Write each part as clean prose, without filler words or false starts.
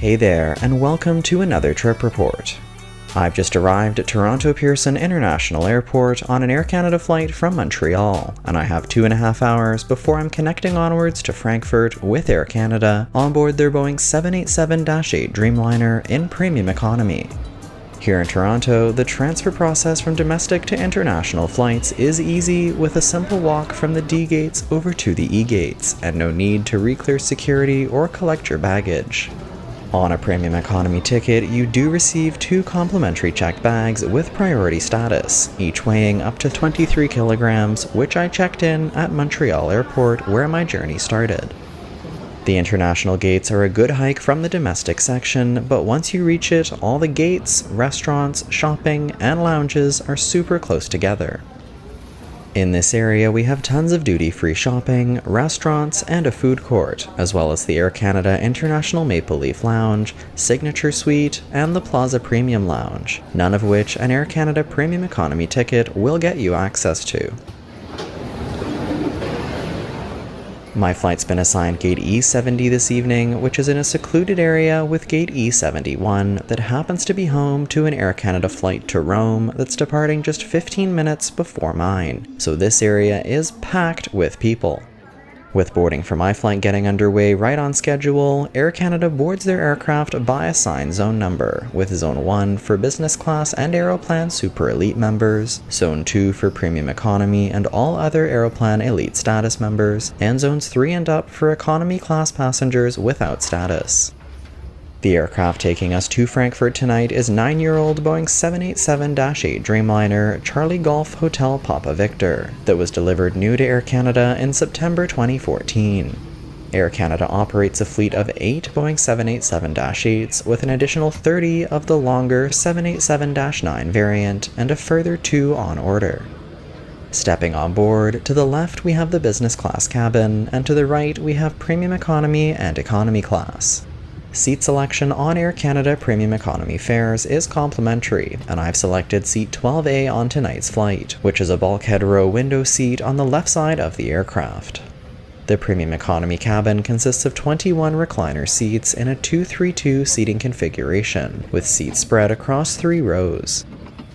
Hey there, and welcome to another trip report. I've just arrived at Toronto Pearson International Airport on an Air Canada flight from Montreal, and I have 2.5 hours before I'm connecting onwards to Frankfurt with Air Canada on board their Boeing 787-8 Dreamliner in premium economy. Here in Toronto, the transfer process from domestic to international flights is easy with a simple walk from the D gates over to the E gates, and no need to re-clear security or collect your baggage. On a premium economy ticket, you do receive 2 complimentary checked bags with priority status, each weighing up to 23 kilograms, which I checked in at Montreal Airport where my journey started. The international gates are a good hike from the domestic section, but once you reach it, all the gates, restaurants, shopping, and lounges are super close together. In this area, we have tons of duty-free shopping, restaurants, and a food court, as well as the Air Canada International Maple Leaf Lounge, Signature Suite, and the Plaza Premium Lounge, none of which an Air Canada Premium Economy ticket will get you access to. My flight's been assigned Gate E70 this evening, which is in a secluded area with Gate E71 that happens to be home to an Air Canada flight to Rome that's departing just 15 minutes before mine, so this area is packed with people. With boarding for my flight getting underway right on schedule, Air Canada boards their aircraft by assigned zone number, with Zone 1 for business class and Aeroplan Super Elite members, Zone 2 for Premium Economy and all other Aeroplan Elite status members, and Zones 3 and up for Economy class passengers without status. The aircraft taking us to Frankfurt tonight is 9-year-old Boeing 787-8 Dreamliner Charlie Golf Hotel Papa Victor that was delivered new to Air Canada in September 2014. Air Canada operates a fleet of 8 Boeing 787-8s with an additional 30 of the longer 787-9 variant and a further 2 on order. Stepping on board, to the left we have the business class cabin, and to the right we have Premium Economy and Economy class. Seat selection on Air Canada Premium Economy fares is complimentary, and I've selected Seat 12A on tonight's flight, which is a bulkhead row window seat on the left side of the aircraft. The Premium Economy cabin consists of 21 recliner seats in a 2-3-2 seating configuration, with seats spread across 3 rows.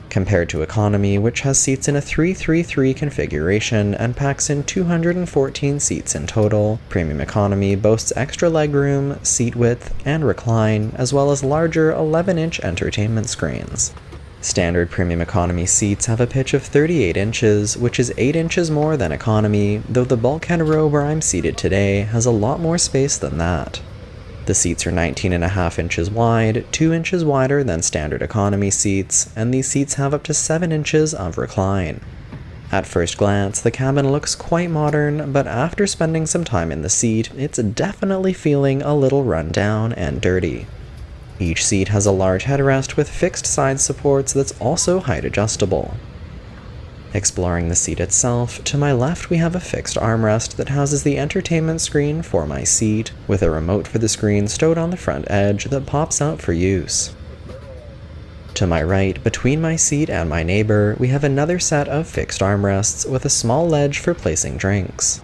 Compared to Economy, which has seats in a 3-3-3 configuration and packs in 214 seats in total, Premium Economy boasts extra legroom, seat width, and recline, as well as larger 11-inch entertainment screens. Standard Premium Economy seats have a pitch of 38 inches, which is 8 inches more than Economy, though the bulkhead row where I'm seated today has a lot more space than that. The seats are 19.5 inches wide, 2 inches wider than standard economy seats, and these seats have up to 7 inches of recline. At first glance, the cabin looks quite modern, but after spending some time in the seat, it's definitely feeling a little run down and dirty. Each seat has a large headrest with fixed side supports that's also height adjustable. Exploring the seat itself, to my left we have a fixed armrest that houses the entertainment screen for my seat, with a remote for the screen stowed on the front edge that pops out for use. To my right, between my seat and my neighbor, we have another set of fixed armrests with a small ledge for placing drinks.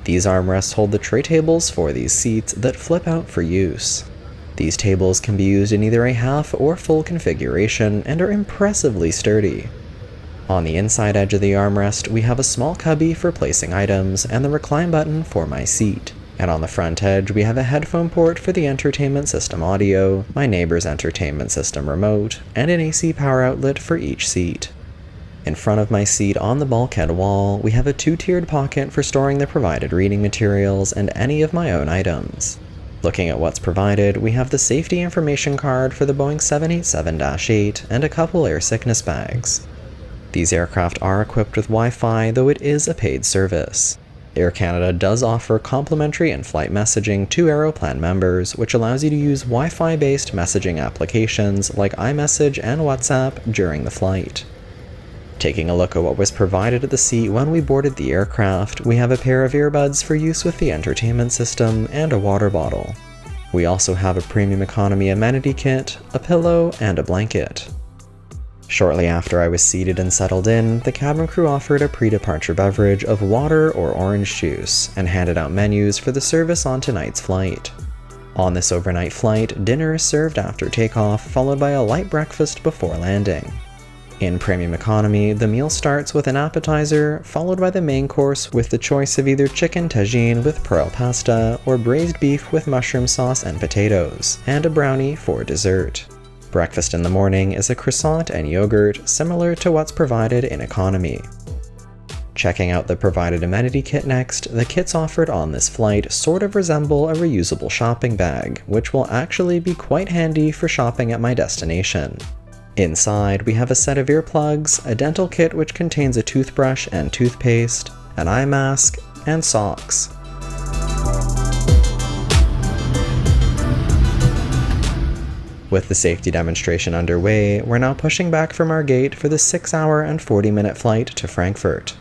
These armrests hold the tray tables for these seats that flip out for use. These tables can be used in either a half or full configuration and are impressively sturdy. On the inside edge of the armrest, we have a small cubby for placing items and the recline button for my seat. And on the front edge, we have a headphone port for the entertainment system audio, my neighbor's entertainment system remote, and an AC power outlet for each seat. In front of my seat on the bulkhead wall, we have a 2-tiered pocket for storing the provided reading materials and any of my own items. Looking at what's provided, we have the safety information card for the Boeing 787-8 and a couple air sickness bags. These aircraft are equipped with Wi-Fi, though it is a paid service. Air Canada does offer complimentary in-flight messaging to Aeroplan members, which allows you to use Wi-Fi-based messaging applications like iMessage and WhatsApp during the flight. Taking a look at what was provided at the seat when we boarded the aircraft, we have a pair of earbuds for use with the entertainment system and a water bottle. We also have a Premium Economy amenity kit, a pillow, and a blanket. Shortly after I was seated and settled in, the cabin crew offered a pre-departure beverage of water or orange juice, and handed out menus for the service on tonight's flight. On this overnight flight, dinner is served after takeoff, followed by a light breakfast before landing. In premium economy, the meal starts with an appetizer, followed by the main course with the choice of either chicken tagine with pearl pasta or braised beef with mushroom sauce and potatoes, and a brownie for dessert. Breakfast in the morning is a croissant and yogurt, similar to what's provided in economy. Checking out the provided amenity kit next, the kits offered on this flight sort of resemble a reusable shopping bag, which will actually be quite handy for shopping at my destination. Inside, we have a set of earplugs, a dental kit which contains a toothbrush and toothpaste, an eye mask, and socks. With the safety demonstration underway, we're now pushing back from our gate for the 6-hour and 40-minute flight to Frankfurt.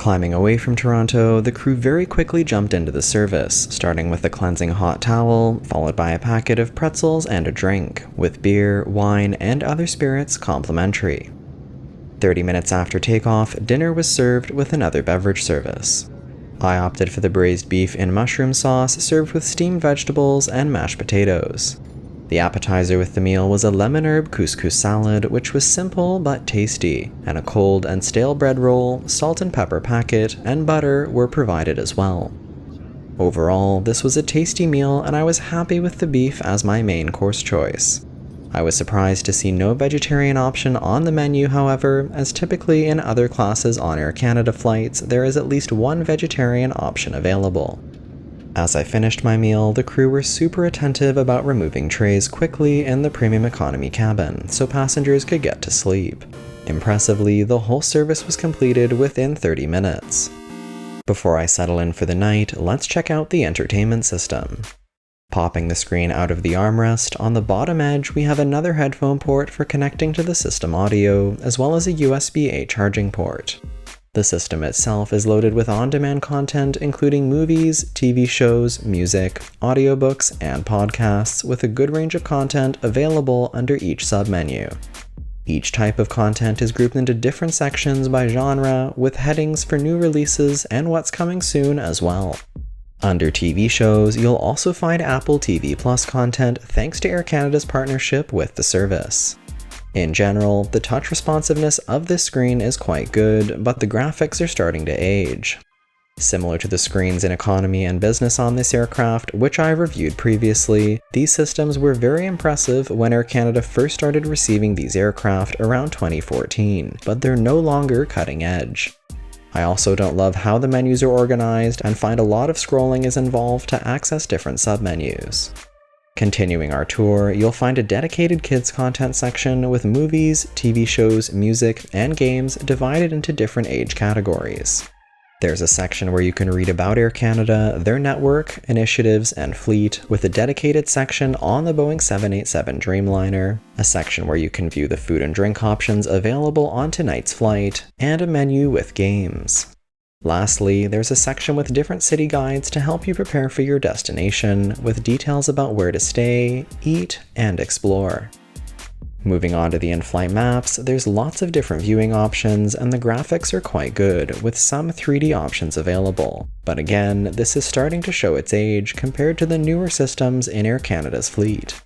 Climbing away from Toronto, the crew very quickly jumped into the service, starting with a cleansing hot towel, followed by a packet of pretzels and a drink, with beer, wine, and other spirits complimentary. 30 minutes after takeoff, dinner was served with another beverage service. I opted for the braised beef in mushroom sauce served with steamed vegetables and mashed potatoes. The appetizer with the meal was a lemon herb couscous salad, which was simple but tasty, and a cold and stale bread roll, salt and pepper packet, and butter were provided as well. Overall, this was a tasty meal and I was happy with the beef as my main course choice. I was surprised to see no vegetarian option on the menu, however, as typically in other classes on Air Canada flights, there is at least one vegetarian option available. As I finished my meal, the crew were super attentive about removing trays quickly in the premium economy cabin, so passengers could get to sleep. Impressively, the whole service was completed within 30 minutes. Before I settle in for the night, let's check out the entertainment system. Popping the screen out of the armrest, on the bottom edge we have another headphone port for connecting to the system audio, as well as a USB-A charging port. The system itself is loaded with on-demand content including movies, TV shows, music, audiobooks, and podcasts, with a good range of content available under each submenu. Each type of content is grouped into different sections by genre, with headings for new releases and what's coming soon as well. Under TV shows, you'll also find Apple TV Plus content thanks to Air Canada's partnership with the service. In general, the touch responsiveness of this screen is quite good, but the graphics are starting to age. Similar to the screens in economy and business on this aircraft, which I reviewed previously, these systems were very impressive when Air Canada first started receiving these aircraft around 2014, but they're no longer cutting edge. I also don't love how the menus are organized and find a lot of scrolling is involved to access different submenus. Continuing our tour, you'll find a dedicated kids content section with movies, TV shows, music, and games divided into different age categories. There's a section where you can read about Air Canada, their network, initiatives, and fleet, with a dedicated section on the Boeing 787 Dreamliner, a section where you can view the food and drink options available on tonight's flight, and a menu with games. Lastly, there's a section with different city guides to help you prepare for your destination, with details about where to stay, eat, and explore. Moving on to the in-flight maps, there's lots of different viewing options and the graphics are quite good, with some 3D options available. But again, this is starting to show its age compared to the newer systems in Air Canada's fleet.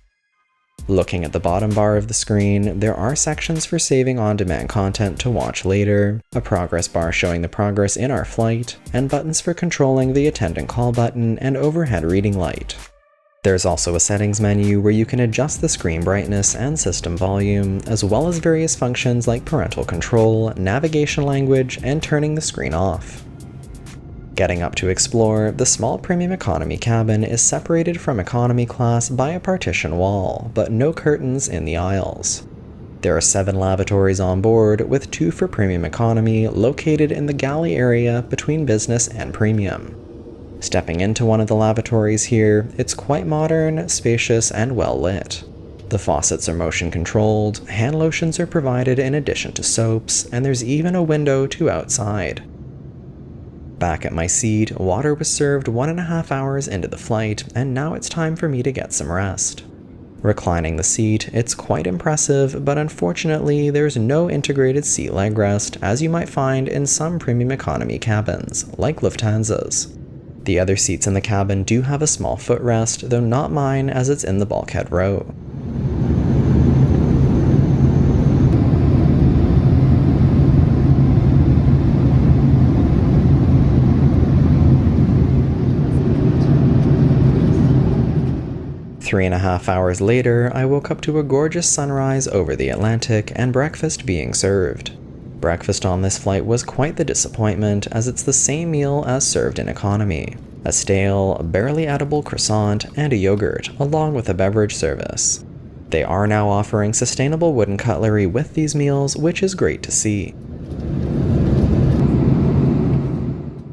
Looking at the bottom bar of the screen, there are sections for saving on-demand content to watch later, a progress bar showing the progress in our flight, and buttons for controlling the attendant call button and overhead reading light. There's also a settings menu where you can adjust the screen brightness and system volume, as well as various functions like parental control, navigation language, and turning the screen off. Getting up to explore, the small premium economy cabin is separated from economy class by a partition wall, but no curtains in the aisles. There are 7 lavatories on board, with 2 for premium economy located in the galley area between business and premium. Stepping into one of the lavatories here, it's quite modern, spacious, and well lit. The faucets are motion controlled, hand lotions are provided in addition to soaps, and there's even a window to outside. Back at my seat, water was served 1.5 hours into the flight, and now it's time for me to get some rest. Reclining the seat, it's quite impressive, but unfortunately there's no integrated seat leg rest as you might find in some premium economy cabins, like Lufthansa's. The other seats in the cabin do have a small footrest, though not mine as it's in the bulkhead row. Three and a half hours later, I woke up to a gorgeous sunrise over the Atlantic and breakfast being served. Breakfast on this flight was quite the disappointment, as it's the same meal as served in economy. A stale, barely edible croissant and a yogurt, along with a beverage service. They are now offering sustainable wooden cutlery with these meals, which is great to see.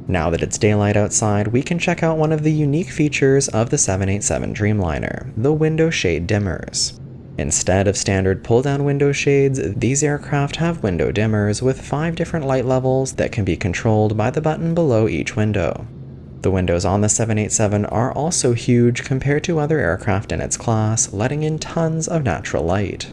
Now that it's daylight outside, we can check out one of the unique features of the 787 Dreamliner, the window shade dimmers. Instead of standard pull-down window shades, these aircraft have window dimmers with 5 different light levels that can be controlled by the button below each window. The windows on the 787 are also huge compared to other aircraft in its class, letting in tons of natural light.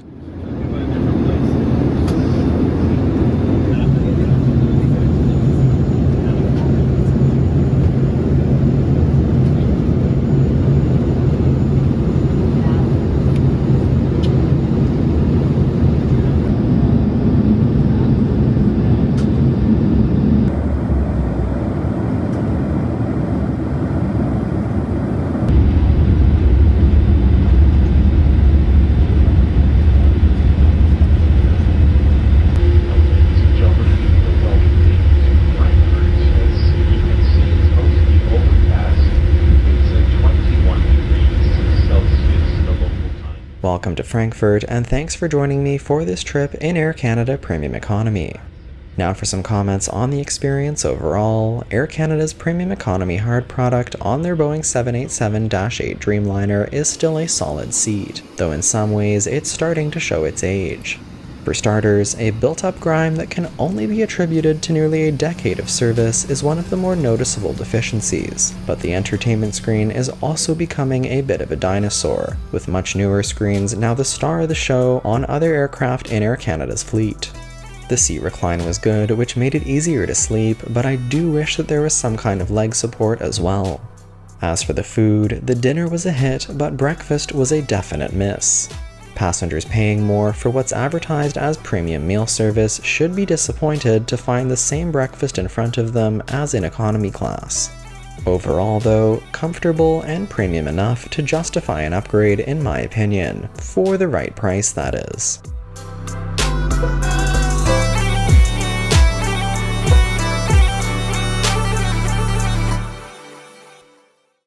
21 degrees Celsius. Welcome to Frankfurt, and thanks for joining me for this trip in Air Canada Premium Economy. Now for some comments on the experience overall. Air Canada's Premium Economy hard product on their Boeing 787-8 Dreamliner is still a solid seat, though in some ways it's starting to show its age. For starters, a built-up grime that can only be attributed to nearly a decade of service is one of the more noticeable deficiencies, but the entertainment screen is also becoming a bit of a dinosaur, with much newer screens now the star of the show on other aircraft in Air Canada's fleet. The seat recline was good, which made it easier to sleep, but I do wish that there was some kind of leg support as well. As for the food, the dinner was a hit, but breakfast was a definite miss. Passengers paying more for what's advertised as premium meal service should be disappointed to find the same breakfast in front of them as in economy class. Overall though, comfortable and premium enough to justify an upgrade in my opinion, for the right price that is.